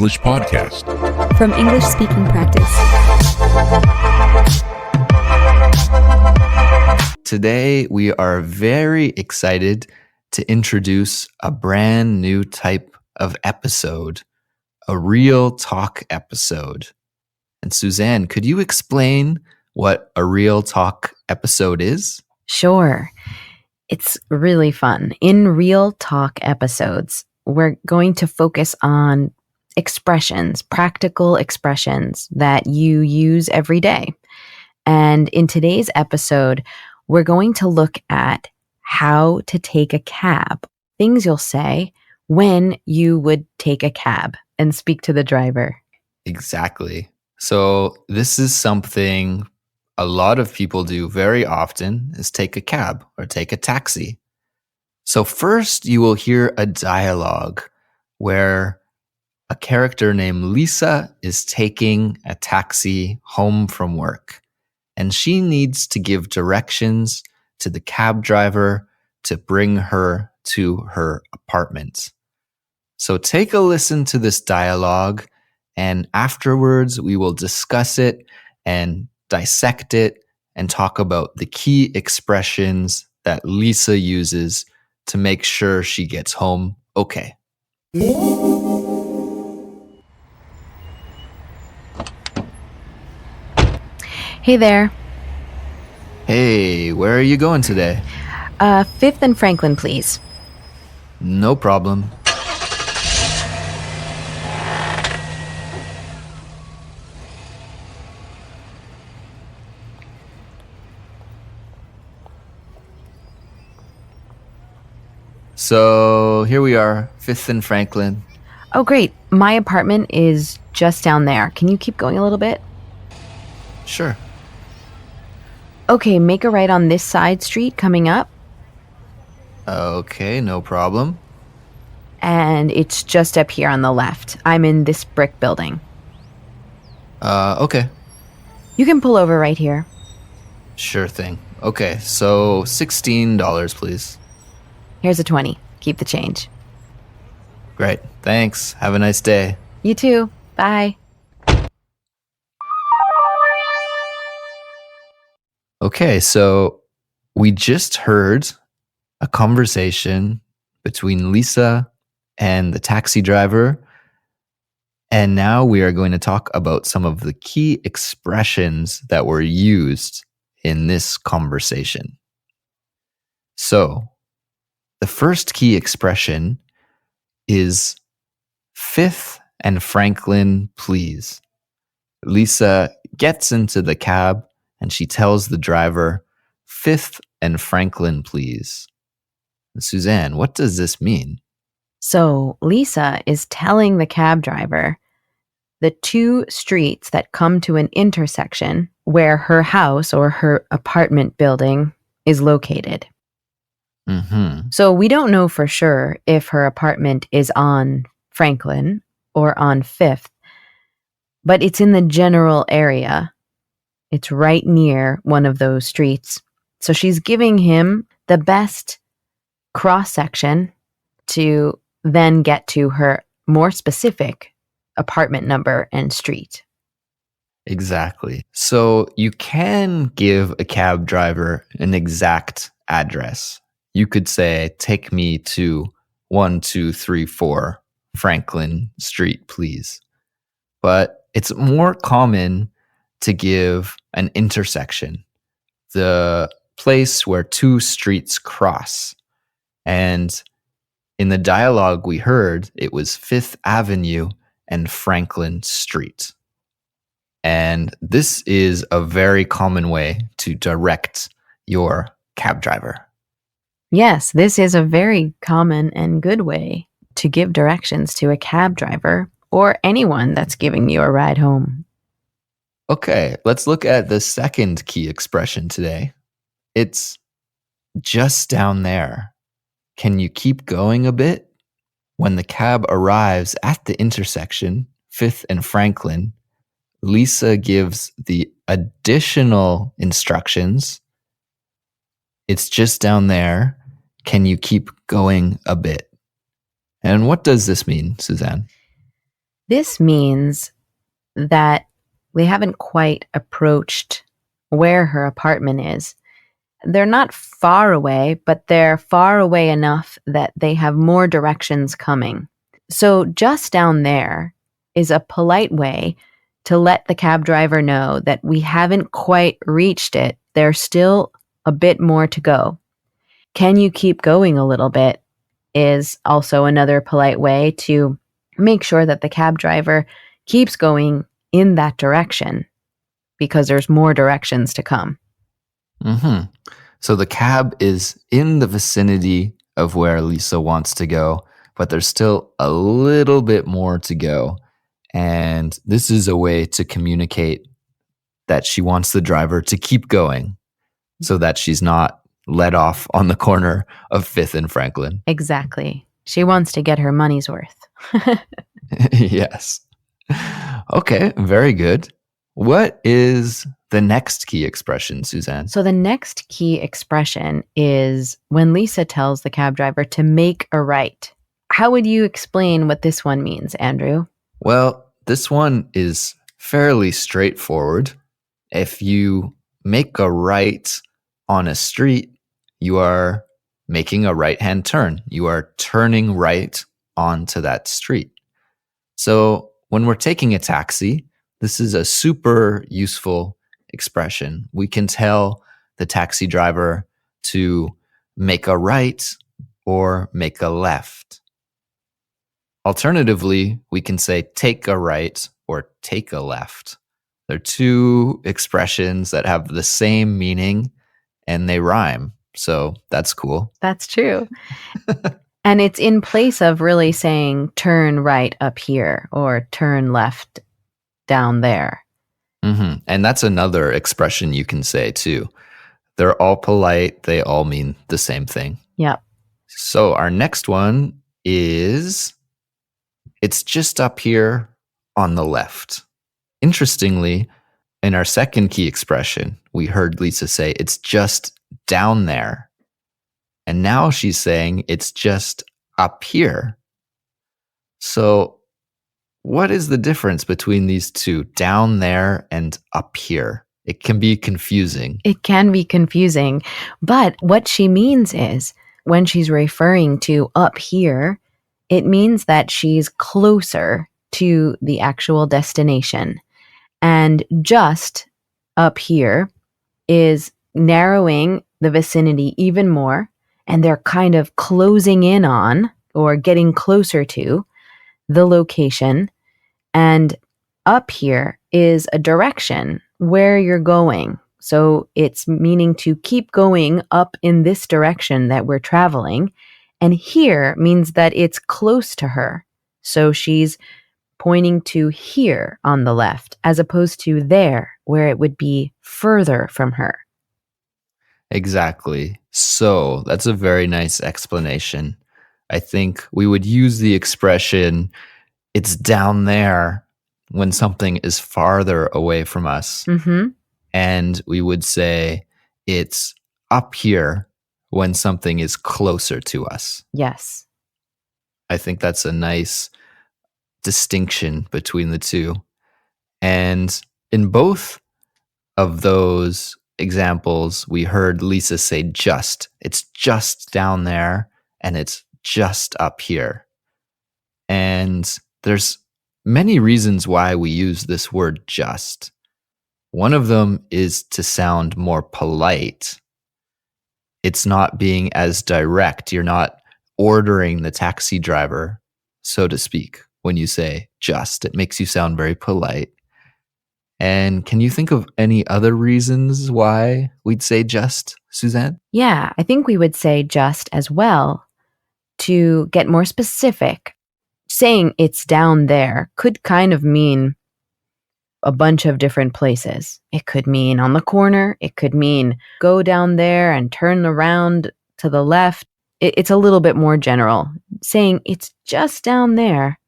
English podcast from English speaking practice. Today, we are very excited to introduce a brand new type of episode, a real talk episode. And Suzanne, could you explain what a real talk episode is? Sure. It's really fun. In real talk episodes, we're going to focus on expressions, practical expressions that you use every day. And in today's episode, we're going to look at how to take a cab, things you'll say when you would take a cab and speak to the driver. Exactly. So this is something a lot of people do very often is take a cab or take a taxi. So first you will hear a dialogue where a character named Lisa is taking a taxi home from work, and she needs to give directions to the cab driver to bring her to her apartment. So take a listen to this dialogue, and afterwards we will discuss it and dissect it and talk about the key expressions that Lisa uses to make sure she gets home okay. Hey there. Hey, where are you going today? 5th and Franklin, please. No problem. So here we are, 5th and Franklin. Oh, great. My apartment is just down there. Can you keep going a little bit? Sure. Okay, make a right on this side street coming up. Okay, no problem. And it's just up here on the left. I'm in this brick building. Okay. You can pull over right here. Sure thing. Okay, so $16, please. Here's a 20. Keep the change. Great. Thanks. Have a nice day. You too. Bye. Okay, so we just heard a conversation between Lisa and the taxi driver. And now we are going to talk about some of the key expressions that were used in this conversation. So, the first key expression is 5th and Franklin, please. Lisa gets into the cab and she tells the driver, 5th and Franklin, please. Suzanne, what does this mean? So Lisa is telling the cab driver the two streets that come to an intersection where her house or her apartment building is located. So we don't know for sure if her apartment is on Franklin or on 5th, but it's in the general area. It's right near one of those streets. So she's giving him the best cross-section to then get to her more specific apartment number and street. Exactly. So you can give a cab driver an exact address. You could say, take me to 1234 Franklin Street, please. But it's more common to give an intersection, the place where two streets cross. And in the dialogue we heard, it was 5th Avenue and Franklin Street. And this is a very common way to direct your cab driver. Yes, this is a very common and good way to give directions to a cab driver or anyone that's giving you a ride home. Okay, let's look at the second key expression today. It's just down there. Can you keep going a bit? When the cab arrives at the intersection, 5th and Franklin, Lisa gives the additional instructions. It's just down there. Can you keep going a bit? And what does this mean, Suzanne? This means that they haven't quite approached where her apartment is. They're not far away, but they're far away enough that they have more directions coming. So just down there is a polite way to let the cab driver know that we haven't quite reached it. There's still a bit more to go. Can you keep going a little bit is also another polite way to make sure that the cab driver keeps going in that direction because there's more directions to come. Hmm. So the cab is in the vicinity of where Lisa wants to go, but there's still a little bit more to go. And this is a way to communicate that she wants the driver to keep going so that she's not let off on the corner of 5th and Franklin. Exactly. She wants to get her money's worth. Yes. Okay, very good. What is the next key expression, Suzanne? So the next key expression is when Lisa tells the cab driver to make a right. How would you explain what this one means, Andrew? Well, this one is fairly straightforward. If you make a right on a street, you are making a right-hand turn. You are turning right onto that street. So when we're taking a taxi, this is a super useful expression. We can tell the taxi driver to make a right or make a left. Alternatively, we can say take a right or take a left. They're two expressions that have the same meaning and they rhyme. So that's cool. That's true. And it's in place of really saying turn right up here or turn left down there. Mm-hmm. And that's another expression you can say too. They're all polite. They all mean the same thing. Yep. So our next one is it's just up here on the left. Interestingly, in our second key expression, we heard Lisa say it's just down there. And now she's saying it's just up here. So what is the difference between these two, down there and up here? It can be confusing. It can be confusing, but what she means is when she's referring to up here, it means that she's closer to the actual destination. And just up here is narrowing the vicinity even more, and they're kind of closing in on or getting closer to the location. And up here is a direction where you're going. So it's meaning to keep going up in this direction that we're traveling. And here means that it's close to her. So she's pointing to here on the left, as opposed to there, where it would be further from her. Exactly. So that's a very nice explanation. I think we would use the expression, it's down there, when something is farther away from us. Mm-hmm. And we would say, it's up here when something is closer to us. Yes. I think that's a nice distinction between the two. And in both of those examples, we heard Lisa say just. It's just down there and it's just up here. And there's many reasons why we use this word just. One of them is to sound more polite. It's not being as direct. You're not ordering the taxi driver, so to speak, when you say just. It makes you sound very polite. And can you think of any other reasons why we'd say just, Suzanne? Yeah, I think we would say just as well to get more specific. Saying it's down there could kind of mean a bunch of different places. It could mean on the corner. It could mean go down there and turn around to the left. It's a little bit more general. Saying it's just down there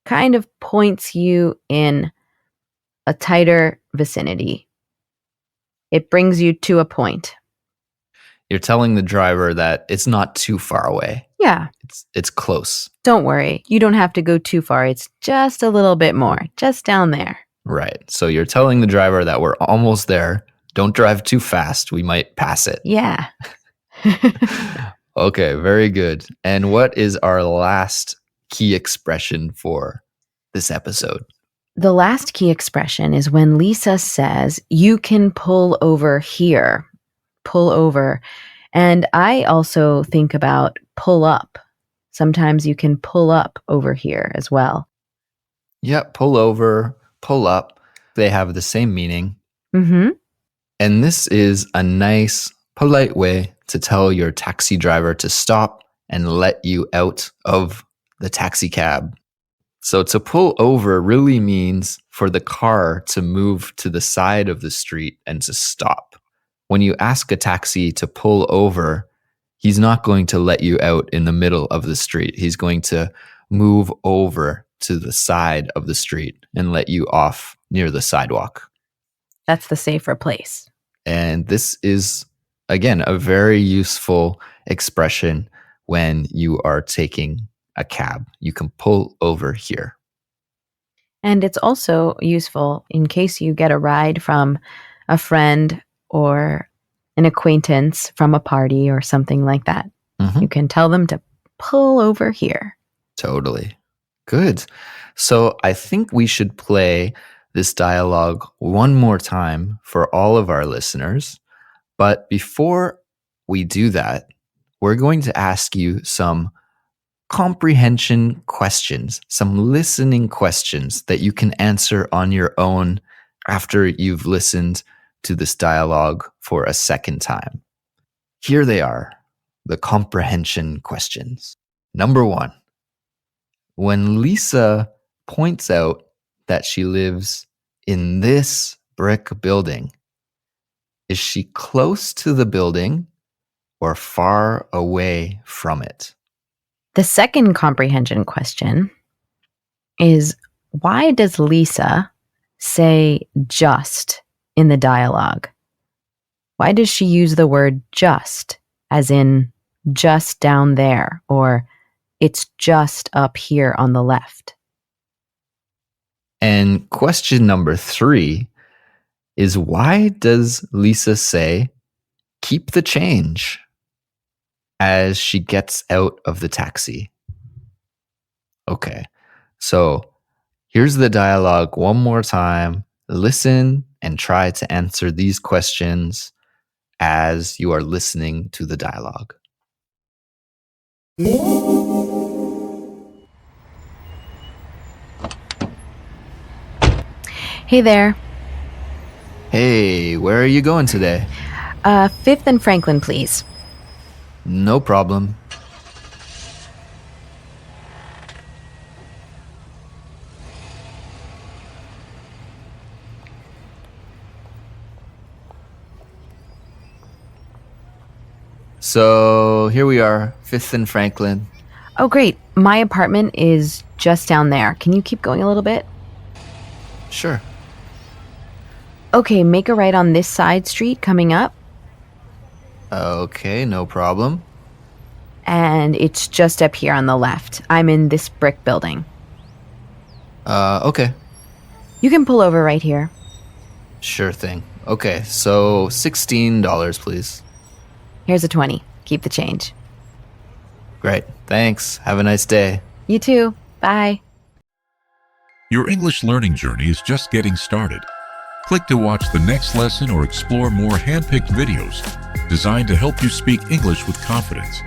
kind of points you in a tighter vicinity. It brings you to a point. You're telling the driver that it's not too far away. Yeah, It's close. don't worry. You don't have to go too far. It's just a little bit more, just down there. Right. So you're telling the driver that we're almost there. Don't drive too fast. We might pass it. Yeah. Okay, very good. And what is our last key expression for this episode? The last key expression is when Lisa says, you can pull over here. Pull over. And I also think about pull up. Sometimes you can pull up over here as well. Yeah, pull over, pull up. They have the same meaning. Mm-hmm. And this is a nice, polite way to tell your taxi driver to stop and let you out of the taxi cab. So to pull over really means for the car to move to the side of the street and to stop. When you ask a taxi to pull over, he's not going to let you out in the middle of the street. He's going to move over to the side of the street and let you off near the sidewalk. That's the safer place. And this is, again, a very useful expression when you are taking a cab. You can pull over here. And it's also useful in case you get a ride from a friend or an acquaintance from a party or something like that. Mhm. You can tell them to pull over here. Totally. Good. So I think we should play this dialogue one more time for all of our listeners. But before we do that, we're going to ask you some comprehension questions, some listening questions that you can answer on your own after you've listened to this dialogue for a second time. Here they are, the comprehension questions. Number 1. When Lisa points out that she lives in this brick building, is she close to the building or far away from it? The second comprehension question is, why does Lisa say just in the dialogue? Why does she use the word just, as in just down there, or it's just up here on the left? And question number 3 is, why does Lisa say, keep the change, as she gets out of the taxi? Okay, so here's the dialogue one more time. Listen and try to answer these questions as you are listening to the dialogue. Hey there. Hey, where are you going today? 5th and Franklin, please. No problem. So here we are, 5th and Franklin. Oh, great. My apartment is just down there. Can you keep going a little bit? Sure. Okay, make a right on this side street coming up, Okay, no problem. and it's just up here on the left. I'm in this brick building. Okay, You can pull over right here. sure thing. Okay, so $16, please. Here's a 20. Keep the change. Great, thanks. Have a nice day. You too. Bye. Your English learning journey is just getting started. Click to watch the next lesson or explore more hand-picked videos designed to help you speak English with confidence.